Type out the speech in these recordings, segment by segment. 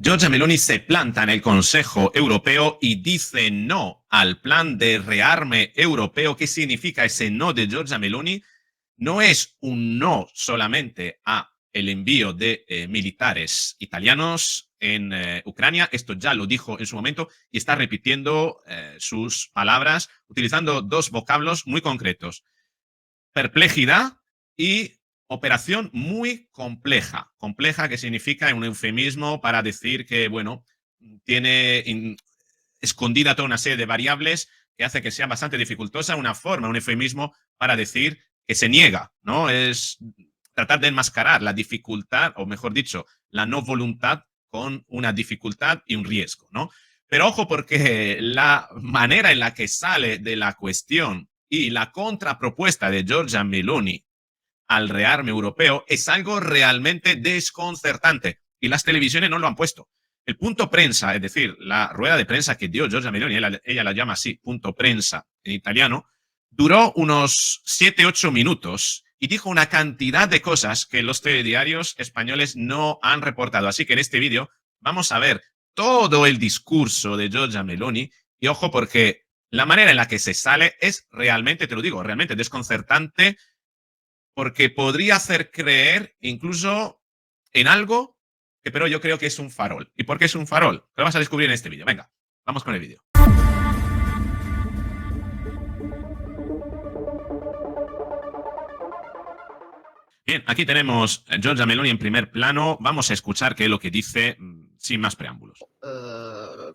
Giorgia Meloni se planta en el Consejo Europeo y dice no al plan de rearme europeo. ¿Qué significa ese no de Giorgia Meloni? No es un no solamente a el envío de militares italianos en Ucrania, esto ya lo dijo en su momento y está repitiendo sus palabras utilizando dos vocablos muy concretos: perplejidad y operación muy compleja. Compleja, que significa un eufemismo para decir que, bueno, tiene escondida toda una serie de variables que hace que sea bastante dificultosa, una forma, un eufemismo para decir que se niega, ¿no? Es tratar de enmascarar la dificultad, o mejor dicho, la no voluntad con una dificultad y un riesgo, ¿no? Pero ojo, porque la manera en la que sale de la cuestión y la contrapropuesta de Giorgia Meloni al rearme europeo es algo realmente desconcertante y las televisiones no lo han puesto. El punto prensa, es decir, la rueda de prensa que dio Giorgia Meloni, ella la llama así, punto prensa en italiano, duró unos 7-8 minutos y dijo una cantidad de cosas que los telediarios españoles no han reportado. Así que en este vídeo vamos a ver todo el discurso de Giorgia Meloni y ojo, porque la manera en la que se sale es realmente, te lo digo, realmente desconcertante, porque podría hacer creer incluso en algo que, pero yo creo que es un farol. ¿Y por qué es un farol? Lo vas a descubrir en este vídeo. Venga, vamos con el vídeo. Bien, aquí tenemos a Giorgia Meloni en primer plano. Vamos a escuchar qué es lo que dice sin más preámbulos.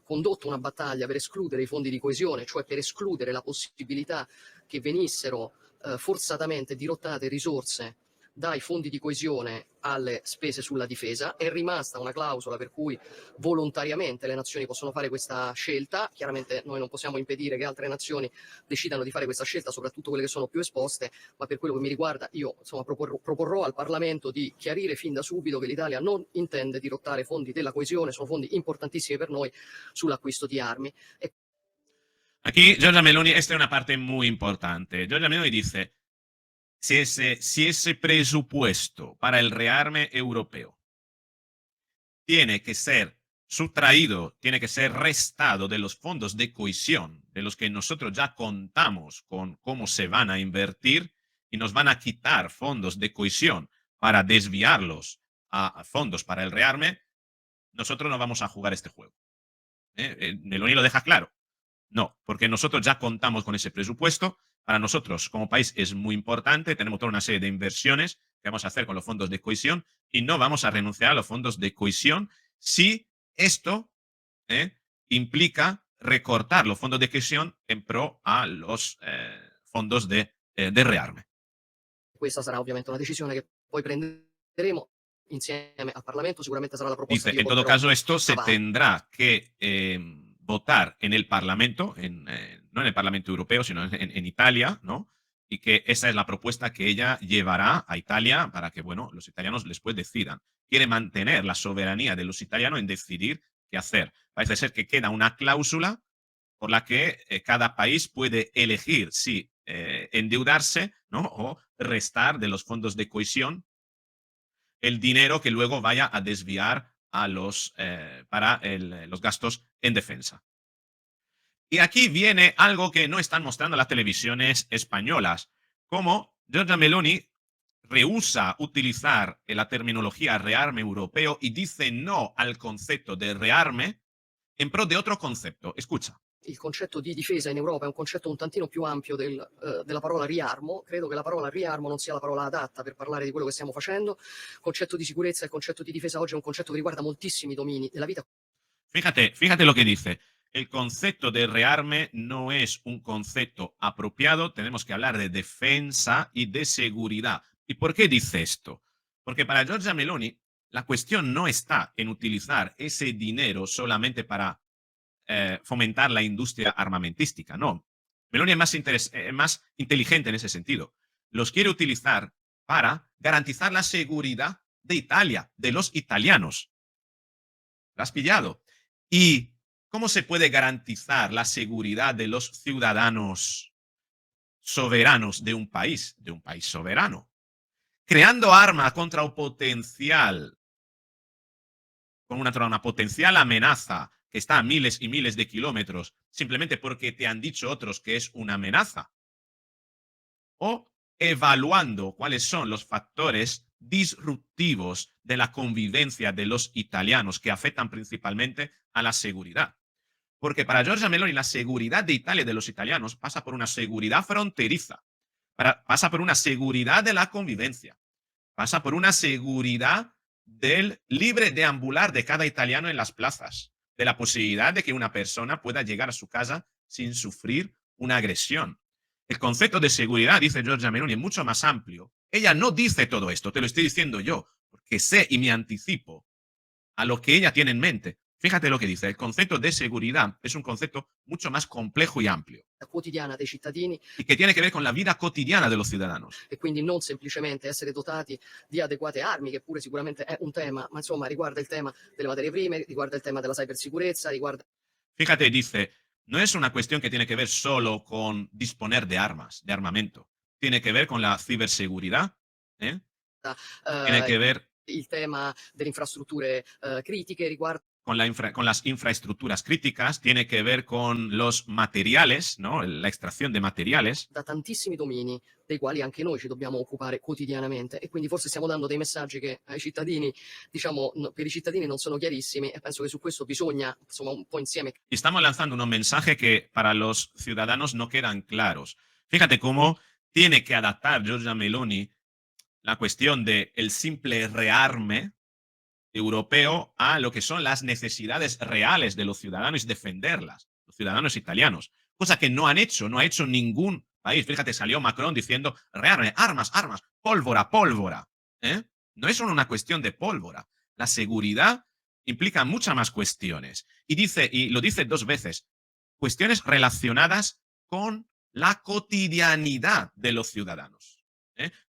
Condotto una battaglia per escludere i fondi di coesione, cioè per escludere la possibilità che venissero forzatamente dirottate risorse dai fondi di coesione alle spese sulla difesa. È rimasta una clausola per cui volontariamente le nazioni possono fare questa scelta. Chiaramente noi non possiamo impedire che altre nazioni decidano di fare questa scelta, soprattutto quelle che sono più esposte, ma per quello che mi riguarda io insomma proporrò al Parlamento di chiarire fin da subito che l'Italia non intende dirottare fondi della coesione, sono fondi importantissimi per noi, sull'acquisto di armi. Aquí Giorgia Meloni, esta es una parte muy importante. Giorgia Meloni dice: si ese presupuesto para el rearme europeo tiene que ser subtraído, tiene que ser restado de los fondos de cohesión, de los que nosotros ya contamos con cómo se van a invertir, y nos van a quitar fondos de cohesión para desviarlos a fondos para el rearme, nosotros no vamos a jugar este juego. Meloni lo deja claro. No, porque nosotros ya contamos con ese presupuesto. Para nosotros, como país, es muy importante. Tenemos toda una serie de inversiones que vamos a hacer con los fondos de cohesión y no vamos a renunciar a los fondos de cohesión si esto implica recortar los fondos de cohesión en pro a los fondos de rearme. Questa sarà ovviamente una decisione che poi prenderemo insieme al Parlamento, sicuramente sarà la proposta Dice, che io en todo porterò caso, esto se avanti. tendrá que votar en el Parlamento, no en el Parlamento Europeo, sino en Italia, ¿no? Y que esa es la propuesta que ella llevará a Italia para que, bueno, los italianos después decidan. Quiere mantener la soberanía de los italianos en decidir qué hacer. Parece ser que queda una cláusula por la que cada país puede elegir si endeudarse, ¿no? O restar de los fondos de cohesión el dinero que luego vaya a desviar a para los gastos en defensa. Y aquí viene algo que no están mostrando las televisiones españolas, como Giorgia Meloni rehúsa utilizar la terminología rearme europeo y dice no al concepto de rearme en pro de otro concepto. Escucha. Il concetto di difesa in Europa è un concetto un tantino più ampio della parola riarmo. Credo che la parola riarmo non sia la parola adatta per parlare di quello che stiamo facendo. Il concetto di sicurezza e il concetto di difesa oggi è un concetto che riguarda moltissimi domini della vita. Fíjate lo que dice. El concepto de rearme no es un concepto apropiado. Tenemos que hablar de defensa y de seguridad. ¿Y por qué dice esto? Porque para Giorgia Meloni la cuestión no está en utilizar ese dinero solamente para fomentar la industria armamentística. No. Meloni es más inteligente en ese sentido. Los quiere utilizar para garantizar la seguridad de Italia, de los italianos. ¿Lo has pillado? ¿Y cómo se puede garantizar la seguridad de los ciudadanos soberanos de un país soberano? Creando armas contra un potencial contra una potencial amenaza que está a miles y miles de kilómetros, simplemente porque te han dicho otros que es una amenaza, o evaluando cuáles son los factores disruptivos de la convivencia de los italianos que afectan principalmente a la seguridad. Porque para Giorgia Meloni la seguridad de Italia y de los italianos pasa por una seguridad fronteriza, pasa por una seguridad de la convivencia, pasa por una seguridad del libre deambular de cada italiano en las plazas, de la posibilidad de que una persona pueda llegar a su casa sin sufrir una agresión. El concepto de seguridad, dice Giorgia Meloni, es mucho más amplio. Ella no dice todo esto, te lo estoy diciendo yo, porque sé y me anticipo a lo que ella tiene en mente. Fíjate lo que dice, el concepto de seguridad es un concepto mucho más complejo y amplio, quotidiana dei cittadini y que tiene que ver con la vida cotidiana de los ciudadanos. e quindi non semplicemente essere dotati di adeguate armi, che pure sicuramente è un tema, ma insomma riguarda il tema delle materie prime, riguarda il tema della cybersicurezza, riguarda Fíjate, dice, no es una cuestión que tiene que ver solo con disponer de armas, de armamento. Tiene que ver con la ciberseguridad, ¿eh? Tiene eh, que ver il tema delle infrastrutture critiche, riguarda con, con las infraestructuras críticas, tiene que ver con los materiales, ¿no? La extracción de materiales. da tantissimi domini dei quali anche noi ci dobbiamo occupare quotidianamente e quindi forse stiamo dando dei messaggi che ai cittadini, diciamo, per i cittadini non sono chiarissimi e penso che su questo bisogna, insomma, un po' insieme. Y estamos lanzando unos mensajes que para los ciudadanos no quedan claros. Fíjate cómo tiene que adaptar Giorgia Meloni la cuestión del el simple rearme europeo a lo que son las necesidades reales de los ciudadanos y defenderlas, los ciudadanos italianos, cosa que no han hecho, no ha hecho ningún país. Fíjate, salió Macron diciendo rearme, armas, armas, pólvora, pólvora. ¿Eh? No es solo una cuestión de pólvora. La seguridad implica muchas más cuestiones. Y dice, y lo dice dos veces, cuestiones relacionadas con la cotidianidad de los ciudadanos.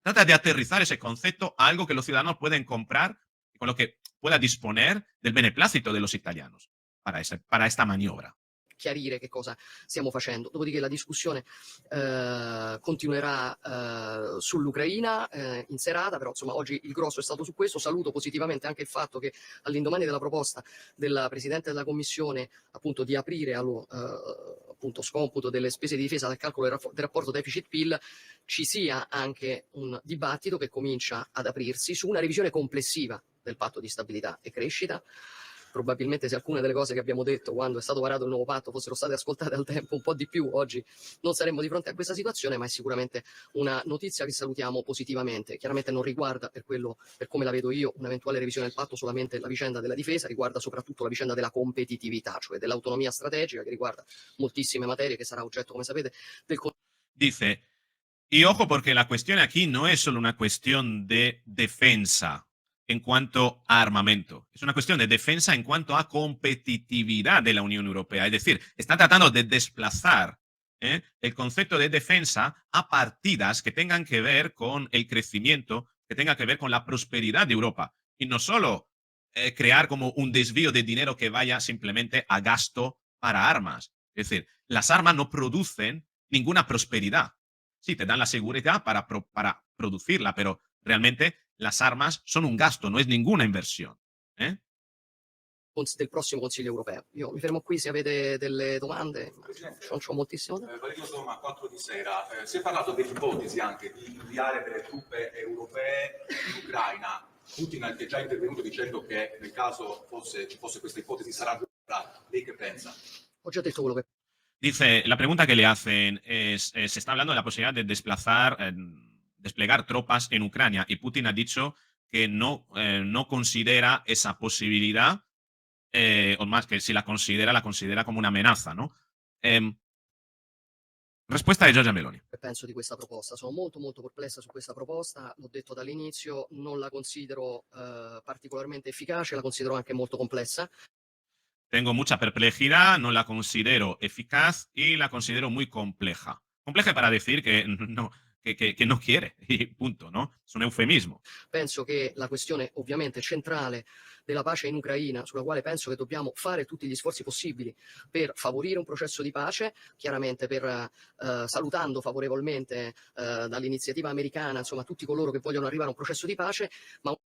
Trata de aterrizar ese concepto a algo que los ciudadanos pueden comprar y con lo que pueda disponer del beneplácito de los italianos para esta maniobra. Chiarire che cosa stiamo facendo. Dopodiché la discussione continuerà sull'Ucraina in serata, però insomma oggi il grosso è stato su questo. Saluto positivamente anche il fatto che all'indomani della proposta della Presidente della Commissione appunto di aprire allo appunto scomputo delle spese di difesa dal calcolo del rapporto deficit-PIL ci sia anche un dibattito che comincia ad aprirsi su una revisione complessiva del patto di stabilità e crescita. Probabilmente se alcune delle cose che abbiamo detto quando è stato varato il nuovo patto fossero state ascoltate al tempo un po' di più, oggi non saremmo di fronte a questa situazione, ma è sicuramente una notizia che salutiamo positivamente. Chiaramente non riguarda, per come la vedo io, un'eventuale revisione del patto solamente la vicenda della difesa, riguarda soprattutto la vicenda della competitività, cioè dell'autonomia strategica, che riguarda moltissime materie, che sarà oggetto, come sapete, del Dice, y ojo porque la cuestión aquí no es solo una cuestión de defensa en cuanto a armamento, es una cuestión de defensa en cuanto a competitividad de la Unión Europea. Es decir, está tratando de desplazar el concepto de defensa a partidas que tengan que ver con el crecimiento, que tengan que ver con la prosperidad de Europa. Y no solo crear como un desvío de dinero que vaya simplemente a gasto para armas. Es decir, las armas no producen ninguna prosperidad. Sí, te dan la seguridad para producirla, pero realmente las armas son un gasto, no es ninguna inversión. del prossimo Consiglio europeo. Io mi fermo qui se avete delle domande, non c'ho moltissimo tempo. Valerio Soma, 4 di sera. Si è parlato dell'ipotesi anche di inviare delle truppe europee in Ucraina. Putin è già intervenuto dicendo che nel caso ci fosse questa ipotesi sarà violata. Lei che pensa? Ho già detto quello che Dice, la pregunta que le hacen es, se está hablando de la posibilidad de desplegar tropas en Ucrania y Putin ha dicho que no, no considera esa posibilidad, o más que si la considera como una amenaza, ¿no? Risposta di Giorgia Meloni. penso di questa proposta. Sono molto molto perplessa su questa proposta, l'ho detto dall'inizio, non la considero particolarmente efficace, la considero anche molto complessa. Tengo mucha perplejidad, no la considero eficaz y la considero muy compleja. Compleja para decir que no, que no quiere, y punto, ¿no? Es un eufemismo. Penso che la questione ovviamente centrale della pace in Ucraina, sulla quale penso che dobbiamo fare tutti gli sforzi possibili per favorire un processo di pace, chiaramente salutando favorevolmente dall'iniziativa americana, insomma, tutti coloro che vogliono arrivare a un processo di pace, ma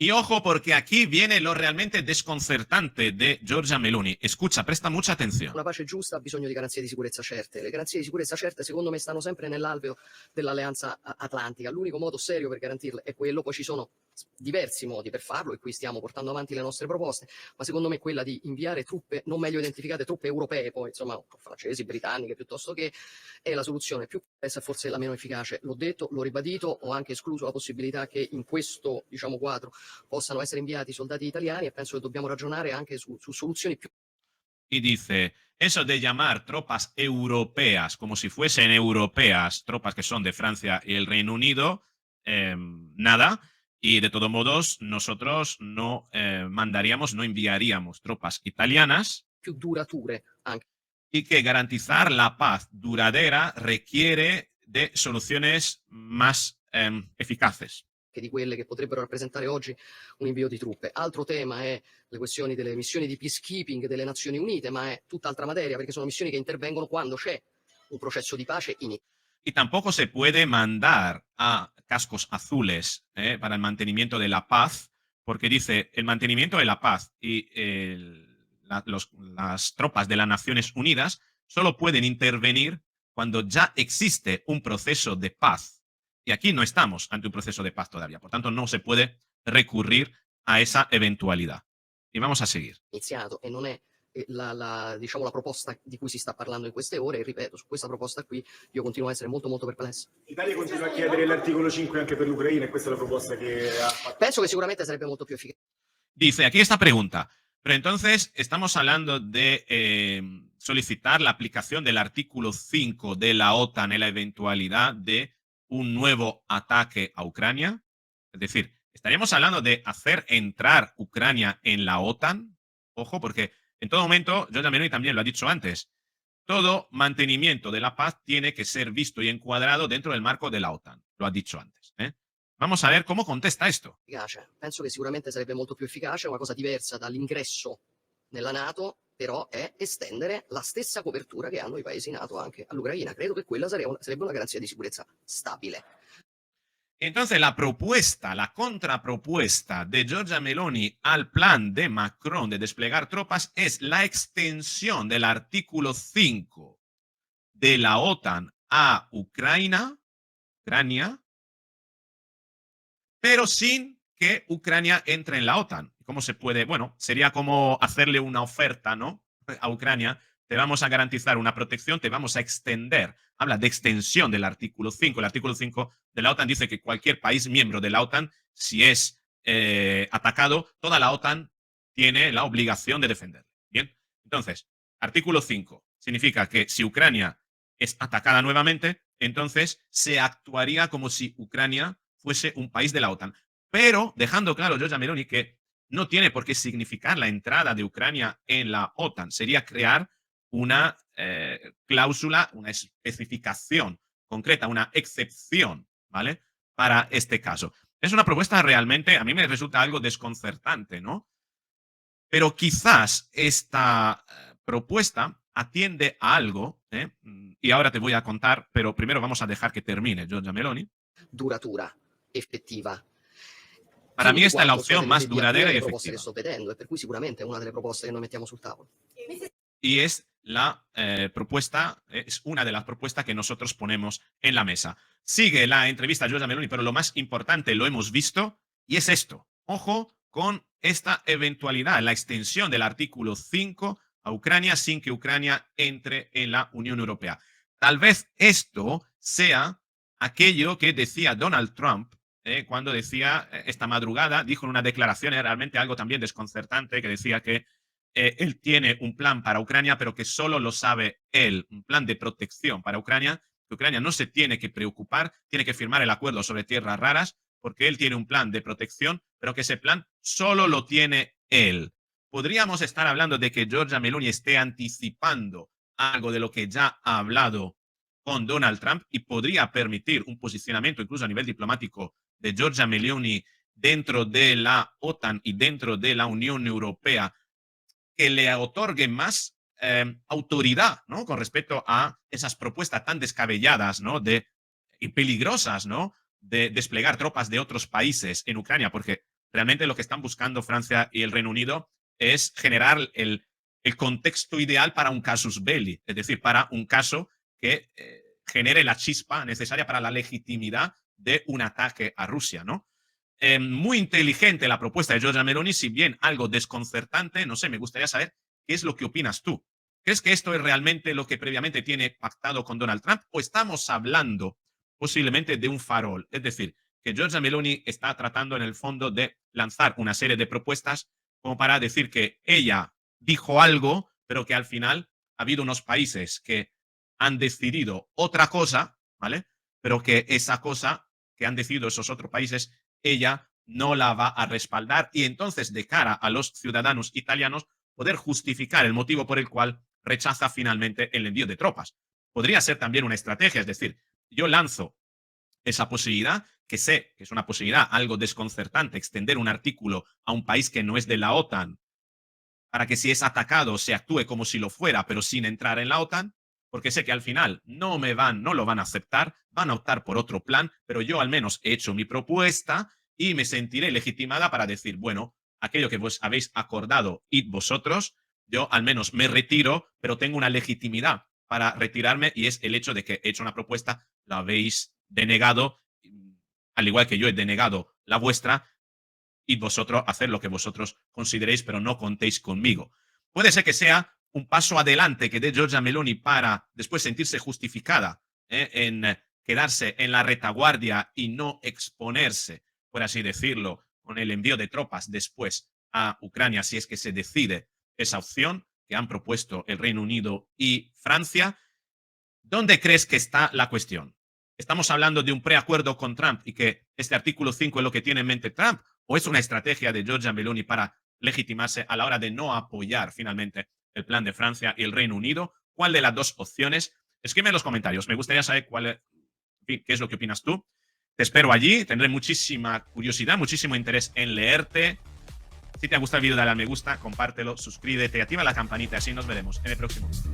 Y ojo, porque aquí viene lo realmente desconcertante de Giorgia Meloni. Escucha, presta mucha atención. Una pace giusta ha bisogno di garanzie di sicurezza certe. Le garanzie di sicurezza certe, secondo me, stanno sempre nell'alveo dell'Alleanza Atlantica. L'unico modo serio per garantirle è quello, poi ci sono diversi modi per farlo e qui stiamo portando avanti le nostre proposte, ma secondo me quella di inviare truppe non meglio identificate, truppe europee, poi insomma francesi, britanniche, piuttosto che è la soluzione più complessa e forse la meno efficace. L'ho detto, l'ho ribadito, ho anche escluso la possibilità che in questo, diciamo, quadro possano essere inviati soldati italiani e penso che dobbiamo ragionare anche su soluzioni più. Y dice, eso de llamar tropas europeas como si fuesen europeas, tropas que son de Francia y el Reino Unido, nada. Y de todos modos, nosotros no mandaríamos, no enviaríamos tropas italianas. Più durature anche. Y que garantizar la paz duradera requiere de soluciones más eficaces. Di quelle che potrebbero rappresentare oggi un invio di truppe. Altro tema è le questioni delle missioni di peacekeeping delle Nazioni Unite, ma è tutt'altra materia perché sono missioni che intervengono quando c'è un processo di pace in Y tampoco se puede mandar a cascos azules para el mantenimiento de la paz, porque dice el mantenimiento de la paz y las tropas de las Naciones Unidas solo pueden intervenir cuando ya existe un proceso de paz. Y aquí no estamos ante un processo de paz todavía. Por tanto, no se puede recurrir a esa eventualidad. Y vamos a seguir. Iniziato e non è diciamo, la proposta di cui si sta parlando in queste ore, e ripeto, su questa proposta qui io continuo a essere molto molto perplesso. L'Italia continua a chiedere l'articolo 5 anche per l'Ucraina e questa è la proposta che ha fatto. Penso che sicuramente sarebbe molto più efficace. Dice aquí esta pregunta. Pero entonces estamos hablando de solicitar la aplicación del artículo 5 de la OTAN en la eventualidad de un nuevo ataque a Ucrania. Es decir, estaríamos hablando de hacer entrar Ucrania en la OTAN. Ojo, porque en todo momento, Giorgia Meloni también lo ha dicho antes, todo mantenimiento de la paz tiene que ser visto y encuadrado dentro del marco de la OTAN. Lo ha dicho antes. Vamos a ver cómo contesta esto. Penso che sicuramente sarebbe molto più efficace, una cosa diversa dall'ingresso nella NATO, però è estendere la stessa copertura che hanno i paesi NATO anche all'Ucraina. Credo che quella sarebbe una garanzia di sicurezza stabile. Entonces, la propuesta, la contrapropuesta de Giorgia Meloni al plan de Macron de desplegar tropas es la extensión del artículo 5 de la OTAN a Ucrania, pero sin que Ucrania entre en la OTAN. ¿Cómo se puede? Bueno, sería como hacerle una oferta, ¿no? A Ucrania. Te vamos a garantizar una protección, te vamos a extender. Habla de extensión del artículo 5. El artículo 5 de la OTAN dice que cualquier país miembro de la OTAN, si es atacado, toda la OTAN tiene la obligación de defenderle. Bien, entonces, artículo 5 significa que si Ucrania es atacada nuevamente, entonces se actuaría como si Ucrania fuese un país de la OTAN. Pero dejando claro Giorgia Meloni que no tiene por qué significar la entrada de Ucrania en la OTAN. Sería crear una cláusula, una especificación concreta, una excepción, ¿vale? Para este caso. Es una propuesta realmente, a mí me resulta algo desconcertante, ¿no? Pero quizás esta propuesta atiende a algo, y ahora te voy a contar, pero primero vamos a dejar que termine Giorgia Meloni. Duratura, effettiva. Para mí esta è la opción más duradera y efectiva. efectiva. Che sto vedendo, e per cui sicuramente è una delle proposte che noi mettiamo sul tavolo. Y es la propuesta, es una de las propuestas que nosotros ponemos en la mesa. Sigue la entrevista a Giorgia Meloni, pero lo más importante lo hemos visto y es esto. Ojo con esta eventualidad, la extensión del artículo 5 a Ucrania sin que Ucrania entre en la Unión Europea. Tal vez esto sea aquello que decía Donald Trump cuando decía esta madrugada, dijo en una declaración, realmente algo también desconcertante, que decía que él tiene un plan para Ucrania, pero que solo lo sabe él, un plan de protección para Ucrania, que Ucrania no se tiene que preocupar, tiene que firmar el acuerdo sobre tierras raras, porque él tiene un plan de protección, pero que ese plan solo lo tiene él. Podríamos estar hablando de que Giorgia Meloni esté anticipando algo de lo que ya ha hablado con Donald Trump y podría permitir un posicionamiento incluso a nivel diplomático de Giorgia Meloni dentro de la OTAN y dentro de la Unión Europea que le otorgue más autoridad, ¿no? Con respecto a esas propuestas tan descabelladas, ¿no? Y peligrosas, ¿no? De desplegar tropas de otros países en Ucrania, porque realmente lo que están buscando Francia y el Reino Unido es generar el contexto ideal para un casus belli, es decir, para un caso que genere la chispa necesaria para la legitimidad de un ataque a Rusia, ¿no? Muy inteligente la propuesta de Giorgia Meloni, si bien algo desconcertante, no sé, me gustaría saber qué es lo que opinas tú. ¿Crees que esto es realmente lo que previamente tiene pactado con Donald Trump o estamos hablando posiblemente de un farol? Es decir, que Giorgia Meloni está tratando en el fondo de lanzar una serie de propuestas como para decir que ella dijo algo, pero que al final ha habido unos países que han decidido otra cosa, ¿vale? Pero que esa cosa que han decidido esos otros países, ella no la va a respaldar y entonces de cara a los ciudadanos italianos poder justificar el motivo por el cual rechaza finalmente el envío de tropas. Podría ser también una estrategia, es decir, yo lanzo esa posibilidad, que sé que es una posibilidad algo desconcertante, extender un artículo a un país que no es de la OTAN para que si es atacado se actúe como si lo fuera, pero sin entrar en la OTAN, porque sé que al final no lo van a aceptar, van a optar por otro plan, pero yo al menos he hecho mi propuesta y me sentiré legitimada para decir, bueno, aquello que vos habéis acordado, id vosotros, yo al menos me retiro, pero tengo una legitimidad para retirarme y es el hecho de que he hecho una propuesta, la habéis denegado, al igual que yo he denegado la vuestra, y vosotros hacer lo que vosotros consideréis, pero no contéis conmigo. Puede ser que sea un paso adelante que dé Giorgia Meloni para después sentirse justificada en quedarse en la retaguardia y no exponerse, por así decirlo, con el envío de tropas después a Ucrania, si es que se decide esa opción que han propuesto el Reino Unido y Francia. ¿Dónde crees que está la cuestión? ¿Estamos hablando de un preacuerdo con Trump y que este artículo 5 es lo que tiene en mente Trump? ¿O es una estrategia de Giorgia Meloni para legitimarse a la hora de no apoyar finalmente el plan de Francia y el Reino Unido? ¿Cuál de las dos opciones? Escribe en los comentarios. Me gustaría saber qué es lo que opinas tú. Te espero allí. Tendré muchísima curiosidad, muchísimo interés en leerte. Si te ha gustado el vídeo, dale a me gusta, compártelo, suscríbete y activa la campanita. Así nos veremos en el próximo vídeo.